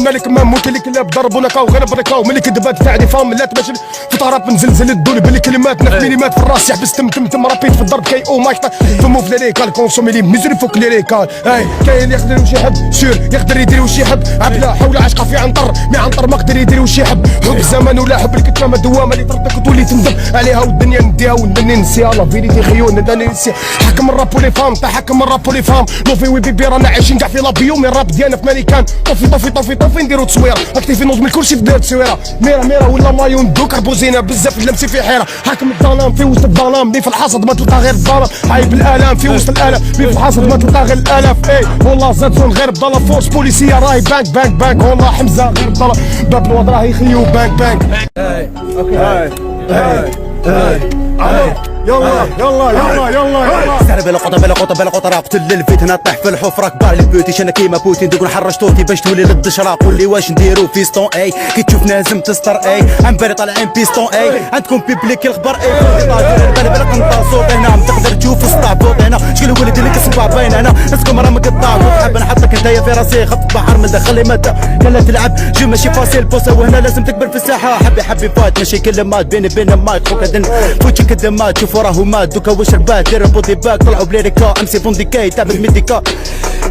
مالك ما موت اللي كلاب ضربونا كاو غير بركاو ملي كدبات تاع دي فام لا تمشي في طراب نزلزل الدول بلي كلمات 9 مليمات في الراس يحبس تم رابيد في الضرب كي او مايك فمو في ليكال كونسومي لي ميزري فوق ليكال اي كاين يقدر وش يحب سير يقدر يدير وش يحب عبلا حول عشقه في عنطر مي عنطر ما قدر يدير وش يحب حب الزمان ولا حب الكتامه دوامه اللي تردك وتولي تندم عليها والدنيا نديها ونني نسيها لا فينيتي خيون نداني نسيها حكم الراب ولي فام تحكم الراب ولي فام نوفي وي بيبي رانا عايشين كاع في لابيوم الراب ديالنا في مانيكان طوفي نديرو تصويره اكتيفي نوض من كلشي في دار تصويره ميرا ولا مايون دوك ربوزينا بزاف اللمسي في حيره حاكم الظلام في وسط الظلام لي في الحصد ما تلقى غير الظلام عايب الالام في وسط الالام لي في الحصد ما تلقى غير الالاف اي والله زادزون غير بضلا فورس بوليسيه راهي بانك والله حمزه غير بضلا باب الوضع راهي يخيو بانك يلا سعر بلا قطة قتل للفتنة طيح في الحفرة كبار البوتيش انا كيما بوتين دوك نحرج طوتي باش تولي للدشرة قولي واش نديرو فيستون اي كي تشوف نازم تستر اي عم بالي طالعين بيستون اي عندكم بيبليك الخبر اي بلا قنطة صوت هنا تقدر تشوف السطابوط هنا شكل ولد اللي كسبع باين هنا نسكم راه مقطع حاب نحطك انتيا في راسي خط بحر من داخل لي متى كلا تلعب جو ماشي فاسيل بوسه وهنا لازم تكبر في الساحة حبي فايت ماشي كلمات بين مايك خوك دن فوتشي كدمات شوف وراه مات دوكا واش ربات دير بودي باك طلعوا بليريكا امسي بونديكاي تابع ميديكا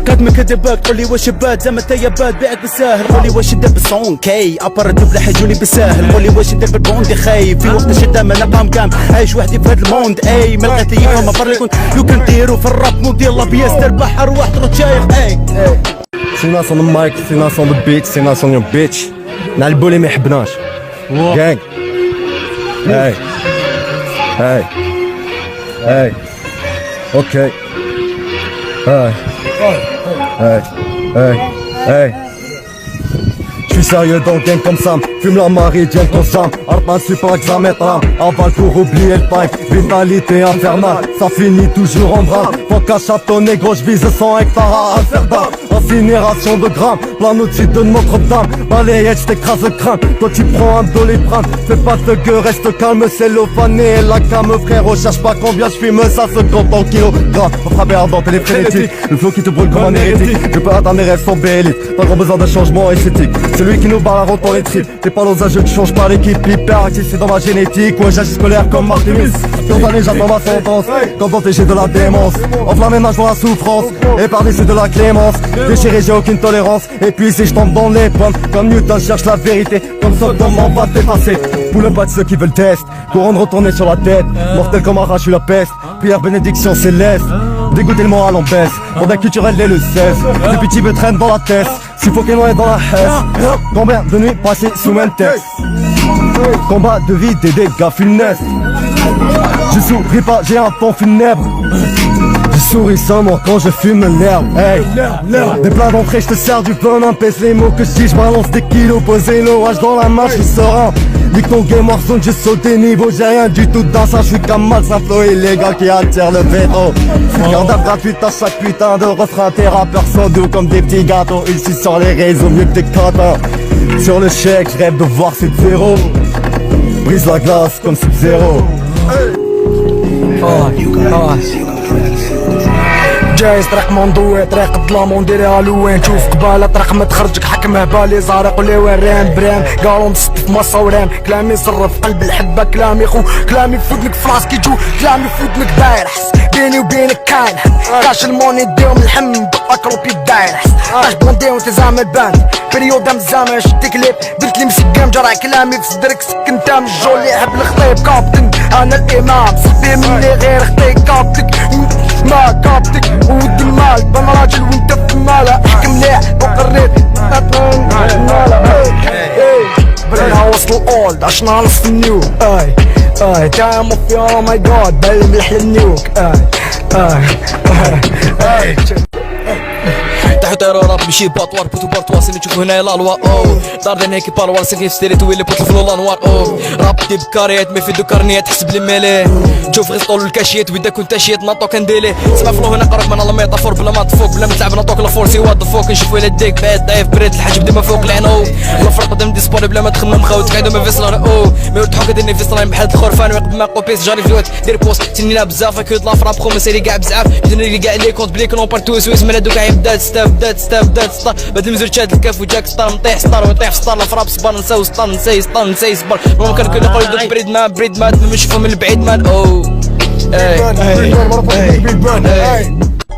كاتم كدباك تقولي واش بات زعما تيبات بيعك بالساهل قولي واش ندير بالصون كي ابر الدبله حيجوني بالساهل قولي واش ندير بالبوندي خايف في وقت الشده ما نقام كام عايش وحدي في هاد الموند اي ما لقيت يفهم ما فرق لو كان ديرو في الراب مود يلا بياس دير بحر واحد راه شايخ اي سيناس اون المايك سيناس اون ذا بيت سيناس اون يور بيتش نعلبو لي ما يحبناش جانج Hey, ok. Hey. Je suis sérieux dans le game comme ça, fume la méridienne consciente, Arpan super examen tram, avale pour oublier le pipe, vitalité infernale, ça finit toujours en drame, faut qu'à châteauner gros je vise 100 hectares à Amsterdam, incinération de grammes, plein outil de Notre-Dame, balayette je t'écrase le crâne, toi tu prends un doliprane, fais pas de gueule, reste calme, c'est l'ophané et la cam frérot, cherche pas combien je fume, ça se compte en kilogrammes, faut frapper ardent et les frénétiques, le flow qui te brûle comme un hérétique, je peux atteindre mes rêves sans bélite, pas grand besoin de changement esthétique, celui qui nous barre dans les tripes, t'es pas dans un jeu qui change pas l'équipe, hyper actif c'est dans ma génétique, ouais j'agis scolaire comme Artemis, dans années j'attends ma sentence, quand j'ai de la démence, enflammé nage dans la souffrance, épargné c'est de la clémence, déchiré j'ai aucune tolérance, et puis si je tombe dans les pommes, comme Newton cherche la vérité, comme Sodome on va t'effacer, pour le pas de ceux qui veulent test, couronne retourner sur la tête, mortel comme arrache la peste, prière bénédiction céleste, dégoûter le moral en baisse, ordre culturel dès le 16, depuis petit me traîne dans la tête, suffoqué noyé dans la hesse, combien de nuits passées sous Mentex, combat de vie des dégâts funestes, je souris pas j'ai un ton funèbre, je souris seulement quand je fume l'herbe, hey. Des plats d'entrée, je te sers du pain, pèse les mots que si je balance des kilos, poser l'orage dans la main, je suis serein. Nique ton game Warzone, je saute des niveaux, j'ai rien du tout dans ça, je suis comme mal, c'est un flow illégal qui attire le véto. Garde gratuite à chaque putain de refrain, tes rappeurs sont doux comme des petits gâteaux, ici sur les réseaux, mieux que tes catins. Sur le chèque, je rêve de voir Sub-Zero, brise la glace comme Sub-Zero. جايز طريق منضوي طريق الظلام ونديرها لوين شوف قبالة طريق ما تخرجك حكمه بالي زارق ولي وران بران قالوا مست في مصوران كلامي يصرف قلب الحبة كلامي خو كلامي يفوتنك في راسك يجو كلامي يفوتنك داير حس بيني وبينك كاين كاش الموني ديهم الحم بقاك روبي داير حس كاش بغنديهم تزعمل بان بريودا مزامة شدي كليب درت لي مسكام جرى كلامي في صدرك سكنت من الجو اللي يحب الخطيب كابتن انا الامام صدي مني غير خطيب كابتك ما كابتك ود المال بان راجل وانت في المال احكي مليح فوق الريت بلها وصل الاولد عشان نخلص النيو تايم اوف يا ماي جاد بل ملح للنيوك تحت راب مشي باطوار بوتو بارتوا سيني تشوفو هنايا لالوا دار دين هيك بالوار ساكن في ستريت ويلي بوت الفلو لانوار راب ديب كاريات ما في دو كارنيات تحسب لي ماليه تشوف غير طول الكاشيات وإذا كنت شيت ناطو كنديلي سمع فلو هنا قرب من الله ميطافور بلا ما تفوق بلا ما تلعب ناطوك لا فورسي واد فوق نشوفو الى ديك بعد ضعيف بريد الحاجب ديما فوق العنو لا فرق قدام ديسبوري بلا ما تخمم خاوت قاعدو ما فيسلان ما تحوك ديرني فيسلان بحال الخرفان ويقب ما قوبيس جاري فيوت دير بوست تنينا بزاف كيود لا فراب خو مسيري كاع بزاف يدني كاع لي كونت بلي كلون بارتو سويس من هادو كاع يبدا تستاب بدات ستار بعد المزور شاد الكاف وجاك ستار نطيح ستار ويطيح ستار لا فراب صبر نساو ستار نساي صبر ما كان كل يقول دوك بريد ما نشوفو من البعيد مان او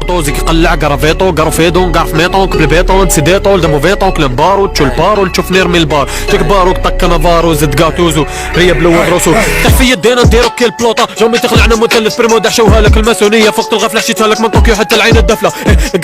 طوزي كيقلع قرافيطو قرفيدو قرف ميطون قبل بيطون سيديطو دمو فيطون كلم بارو تشو البارو تشوف نرمي البار تشك بارو طك نافارو زد قاتوزو ريا بلو روسو تحفي يدينا نديرو كي البلوطه جومي تخلعنا مثلث بريمو دحشوها لك الماسونيه فوق الغفله حشيتها لك من طوكيو حتى العين الدفله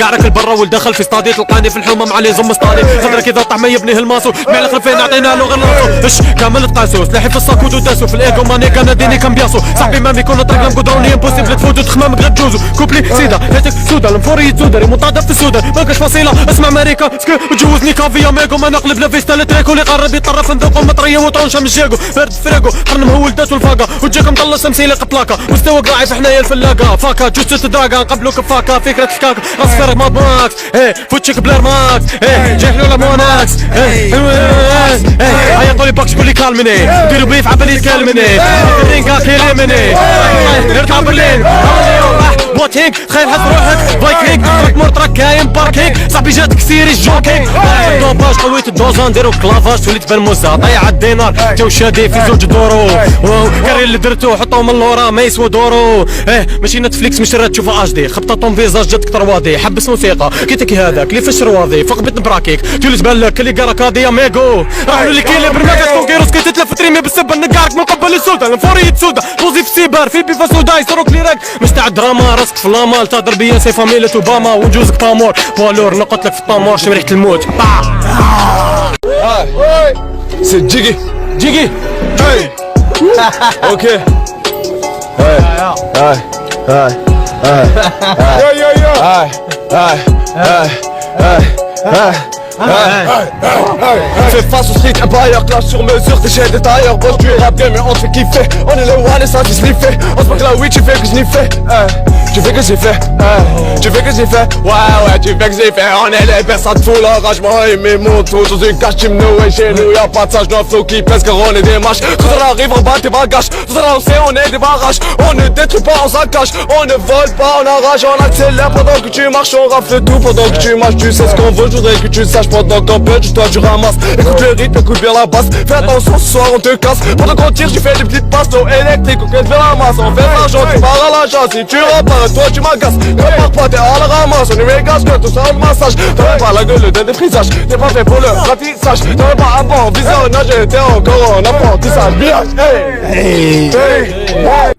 قاعدك البرا والدخل في ستادي تلقاني في الحومه عليه زم ستادي خضرك اذا طعمه يبنيه الماسو معلق الفين عطينا له غير راسو اش كامل تقاسو سلاحي في الساكوت وداسو في الايجو ماني كان ديني كان بياسو صاحبي ما بيكون طريق لم قدروني امبوسيبل تفوتو تخمامك غير تجوزو كوبلي سيدا هاتك سودا المفوري سوداري مطادف في السودان ماكاش فصيله اسمع ماريكا سكو وتجوزني كافيا ميغو ما نقلب لا فيستا التريكو اللي قرب يطرف ندوق مطريه وطونشه من جيكو برد فريقو حرن مهول داس والفاقه وتجيك مطلس مسيله قبلاكه مستوى قراعي في حنايا الفلاقه فاكا جوست تدراقه نقبلوك بفاكا فكره الكاكا راس فرق ما ماكس فوتشيك بلير ماكس جاي حلوله موناكس هيا طولي باكس قولي كالمني ديروا بيف عبالي تكلمني الرينكا كيلمني اركب برلين بوتينك خير حس روحك فايكينج ترك مور ترك كاين باركينج صاحبي جاتك سيري جوكينج دوباج قويت الدوزان ديرو كلافاج وليت بالموزة ضيع الدينار جو شادي في زوج دورو كاري اللي درتو حطو من اللورا ما يسوى دورو ماشي نتفليكس مش راه تشوفها اش دي خبطه طون فيزاج جاتك تروادي حبس موسيقى كيتك هذاك اللي فاش رواضي فوق بيت براكيك جلس بالك اللي قرا كاديا ميغو راحوا لي كيلي برماكا فوكيروس كي تتلف تريمي بالسبه نقارك من قبل السودا الفوري تسودا روزي في سيبر في بيفا سودا يسروك لي راك مش تاع دراما راسك في لامال تهضر بيا سي فاميلة اوباما وجوزك بامور بالور نقط لك في الطامور شم ريحه الموت سي جيجي جيجي هاي اوكي هاي هاي هاي هاي هاي هاي هاي Fais face au street empire, clash sur mesure, t'es chez des tailleurs. Boss du rap game et on te fait kiffer. On est les one et ça tu sniffé. On se moque là oui tu fais que je n'ai fait. Tu fais que j'ai fait. Tu fais que j'ai fait. Ouais tu fais que j'ai fait. On est les personnes de fou l'enragement et mes motos dans une cage team no way chez nous. Y'a pas de sage, nos flow qui pèse car on est des mâches. Quand on arrive on bat tes bagages. Tout ça on sait on est des barrages. On ne détruit pas on s'accage. On ne vole pas on arrache. On accélère pendant que tu marches. On rafle tout pendant que tu marches. Tu sais ce qu'on veut, je voudrais que tu saches. Pendant qu'on pêche, toi tu ramasses. Écoute le rythme, écoute bien la basse. Fais attention, ce soir on te casse. Pendant qu'on tire, tu fais des petites passes. L'eau électrique, on casse bien la masse. On fait l'argent, tu pars à la chasse. Si tu repars, toi tu m'agaces. Ne pars pas, t'es à la ramasse. On est méga que tout ça le massage. T'avais pas la gueule d'un défrisage. T'es pas fait pour le ratissage. T'avais pas un bon visage. T'es encore en apprentissage. Bien, hey, hey, hey.